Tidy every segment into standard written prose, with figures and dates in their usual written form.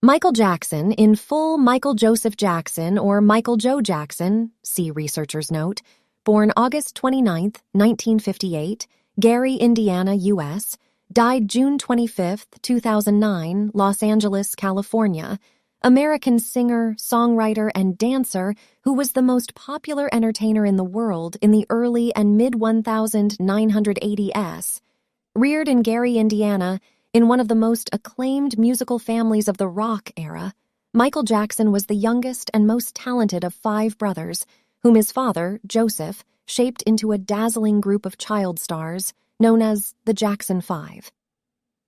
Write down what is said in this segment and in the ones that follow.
Michael Jackson, in full Michael Joseph Jackson or Michael Joe Jackson, see researcher's note, born August 29, 1958, Gary, Indiana, U.S., died June 25, 2009, Los Angeles, California, American singer, songwriter, and dancer who was the most popular entertainer in the world in the early and mid-1980s. Reared in Gary, Indiana, in one of the most acclaimed musical families of the rock era, Michael Jackson was the youngest and most talented of 5 brothers, whom his father, Joseph, shaped into a dazzling group of child stars known as the Jackson 5.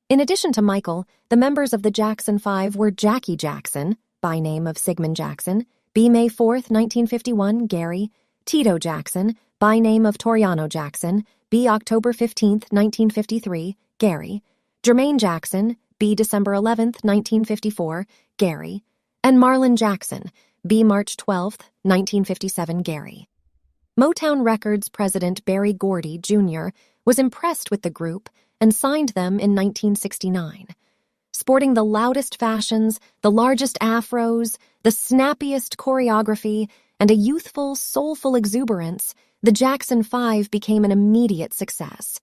In addition to Michael, the members of the Jackson 5 were Jackie Jackson, byname of Sigmund Jackson, May 4, 1951, Gary; Tito Jackson, byname of Toriano Jackson, October 15, 1953, Gary; Jermaine Jackson, December 11, 1954, Gary; and Marlon Jackson, March 12, 1957, Gary. Motown Records president Berry Gordy, Jr. was impressed with the group and signed them in 1969. Sporting the loudest fashions, the largest afros, the snappiest choreography, and a youthful, soulful exuberance, the Jackson 5 became an immediate success.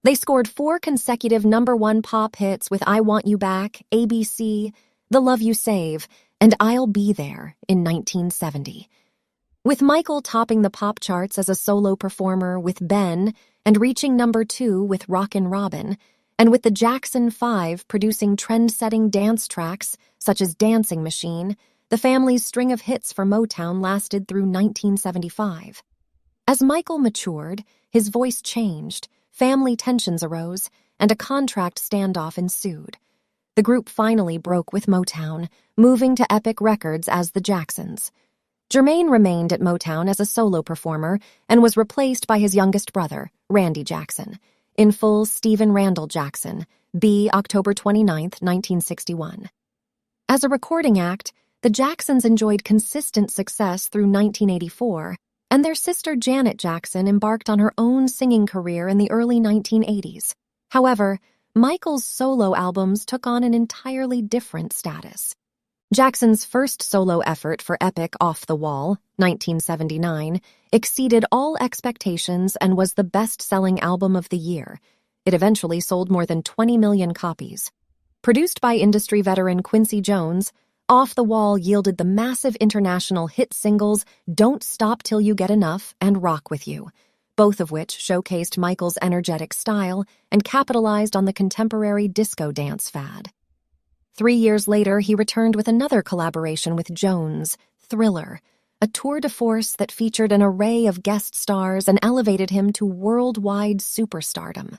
They scored 4 consecutive #1 pop hits with I Want You Back, ABC, The Love You Save, and I'll Be There in 1970. With Michael topping the pop charts as a solo performer with Ben and reaching #2 with Rockin' Robin, and with the Jackson 5 producing trend-setting dance tracks such as Dancing Machine, the family's string of hits for Motown lasted through 1975. As Michael matured, his voice changed, family tensions arose, and a contract standoff ensued. The group finally broke with Motown, moving to Epic Records as the Jacksons. Jermaine remained at Motown as a solo performer and was replaced by his youngest brother, Randy Jackson, in full Stephen Randall Jackson, October 29, 1961. As a recording act, the Jacksons enjoyed consistent success through 1984, and their sister Janet Jackson embarked on her own singing career in the early 1980s. However, Michael's solo albums took on an entirely different status. Jackson's first solo effort for Epic Off the Wall, 1979, exceeded all expectations and was the best-selling album of the year. It eventually sold more than 20 million copies. Produced by industry veteran Quincy Jones, Off the Wall yielded the massive international hit singles Don't Stop Till You Get Enough and Rock With You, both of which showcased Michael's energetic style and capitalized on the contemporary disco dance fad. 3 years later, he returned with another collaboration with Jones, Thriller, a tour de force that featured an array of guest stars and elevated him to worldwide superstardom.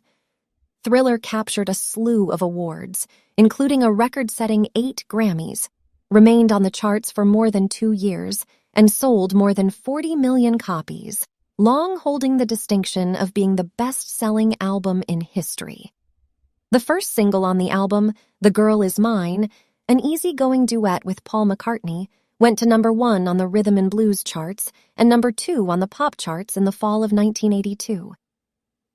Thriller captured a slew of awards, including a record-setting 8 Grammys, remained on the charts for more than 2 years, and sold more than 40 million copies, long holding the distinction of being the best-selling album in history. The first single on the album, The Girl Is Mine, an easygoing duet with Paul McCartney, went to #1 on the rhythm and blues charts and #2 on the pop charts in the fall of 1982.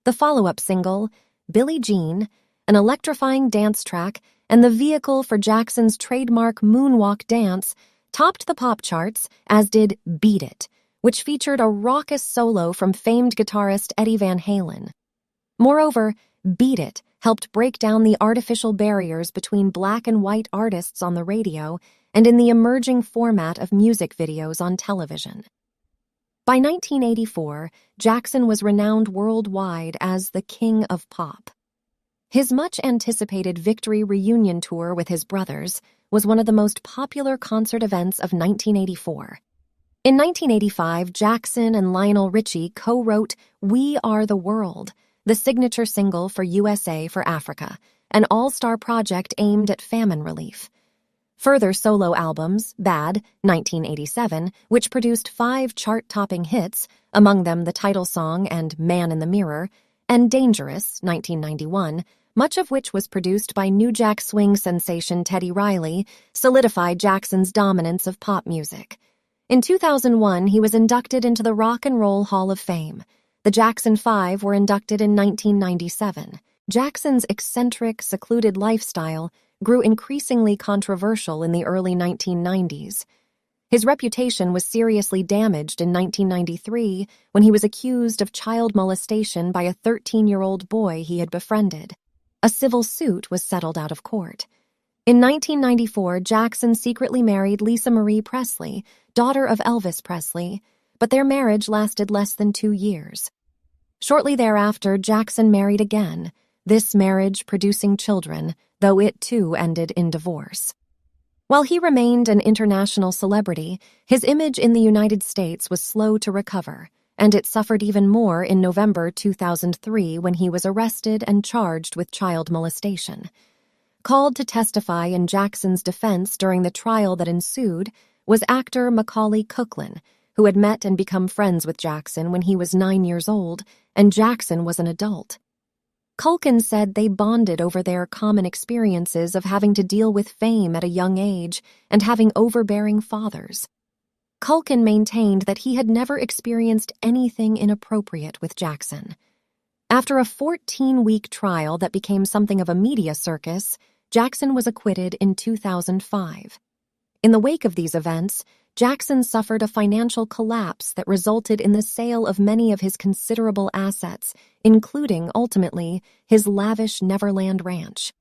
The follow-up single, Billie Jean, an electrifying dance track and the vehicle for Jackson's trademark moonwalk dance, topped the pop charts, as did Beat It, which featured a raucous solo from famed guitarist Eddie Van Halen. Moreover, Beat It helped break down the artificial barriers between black and white artists on the radio and in the emerging format of music videos on television. By 1984, Jackson was renowned worldwide as the King of Pop. His much-anticipated Victory reunion tour with his brothers was one of the most popular concert events of 1984. In 1985, Jackson and Lionel Richie co-wrote We Are the World, the signature single for USA for Africa, an all-star project aimed at famine relief. Further solo albums, Bad, 1987, which produced 5 chart-topping hits, among them the title song and Man in the Mirror, and Dangerous, 1991, much of which was produced by New Jack Swing sensation Teddy Riley, solidified Jackson's dominance of pop music. In 2001, he was inducted into the Rock and Roll Hall of Fame. The Jackson 5 were inducted in 1997. Jackson's eccentric, secluded lifestyle grew increasingly controversial in the early 1990s. His reputation was seriously damaged in 1993 when he was accused of child molestation by a 13-year-old boy he had befriended. A civil suit was settled out of court. In 1994, Jackson secretly married Lisa Marie Presley, daughter of Elvis Presley, but their marriage lasted less than 2 years. Shortly thereafter, Jackson married again, this marriage producing children, though it too ended in divorce. While he remained an international celebrity, his image in the United States was slow to recover, and it suffered even more in November 2003 when he was arrested and charged with child molestation. Called to testify in Jackson's defense during the trial that ensued was actor Macaulay Culkin, who had met and become friends with Jackson when he was 9 years old and Jackson was an adult. Culkin said they bonded over their common experiences of having to deal with fame at a young age and having overbearing fathers. Culkin maintained that he had never experienced anything inappropriate with Jackson. After a 14-week trial that became something of a media circus, Jackson was acquitted in 2005. In the wake of these events, Jackson suffered a financial collapse that resulted in the sale of many of his considerable assets, including, ultimately, his lavish Neverland Ranch.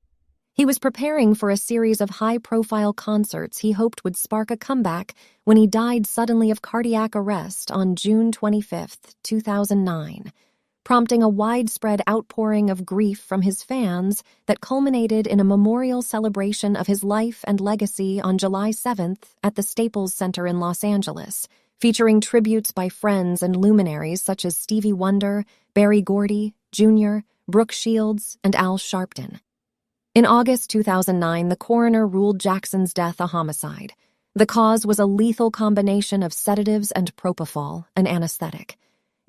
He was preparing for a series of high-profile concerts he hoped would spark a comeback when he died suddenly of cardiac arrest on June 25, 2009, prompting a widespread outpouring of grief from his fans that culminated in a memorial celebration of his life and legacy on July 7th at the Staples Center in Los Angeles, featuring tributes by friends and luminaries such as Stevie Wonder, Berry Gordy, Jr., Brooke Shields, and Al Sharpton. In August 2009, the coroner ruled Jackson's death a homicide. The cause was a lethal combination of sedatives and propofol, an anesthetic.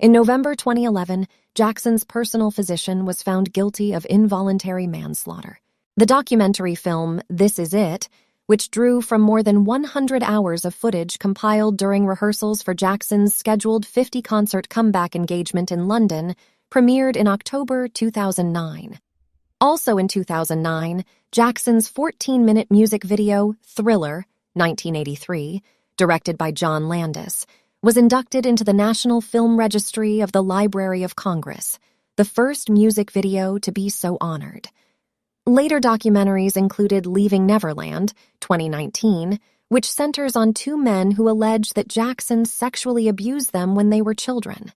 In November 2011, Jackson's personal physician was found guilty of involuntary manslaughter. The documentary film This Is It, which drew from more than 100 hours of footage compiled during rehearsals for Jackson's scheduled 50-concert comeback engagement in London, premiered in October 2009. Also in 2009, Jackson's 14-minute music video Thriller, 1983, directed by John Landis, was inducted into the National Film Registry of the Library of Congress, the first music video to be so honored. Later documentaries included Leaving Neverland, 2019, which centers on 2 men who allege that Jackson sexually abused them when they were children.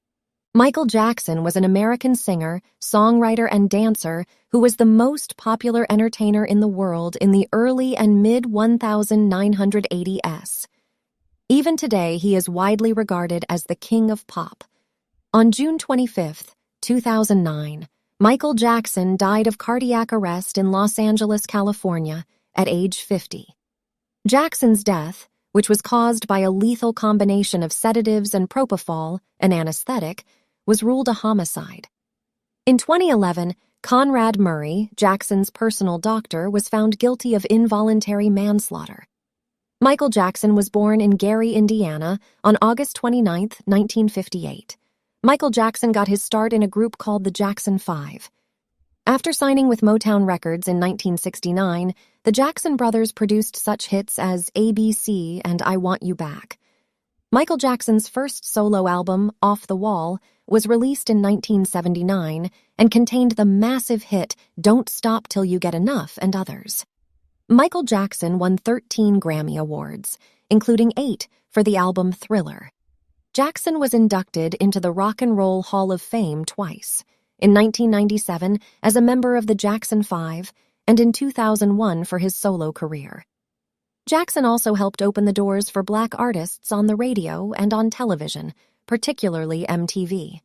Michael Jackson was an American singer, songwriter, and dancer who was the most popular entertainer in the world in the early and mid-1980s. Even today, he is widely regarded as the king of pop. On June 25, 2009, Michael Jackson died of cardiac arrest in Los Angeles, California, at age 50. Jackson's death, which was caused by a lethal combination of sedatives and propofol, an anesthetic, was ruled a homicide. In 2011, Conrad Murray, Jackson's personal doctor, was found guilty of involuntary manslaughter. Michael Jackson was born in Gary, Indiana, on August 29, 1958. Michael Jackson got his start in a group called the Jackson 5. After signing with Motown Records in 1969, the Jackson brothers produced such hits as ABC and I Want You Back. Michael Jackson's first solo album, Off the Wall, was released in 1979 and contained the massive hit Don't Stop Till You Get Enough and others. Michael Jackson won 13 Grammy Awards, including 8 for the album Thriller. Jackson was inducted into the Rock and Roll Hall of Fame twice, in 1997 as a member of the Jackson 5 and in 2001 for his solo career. Jackson also helped open the doors for Black artists on the radio and on television, particularly MTV.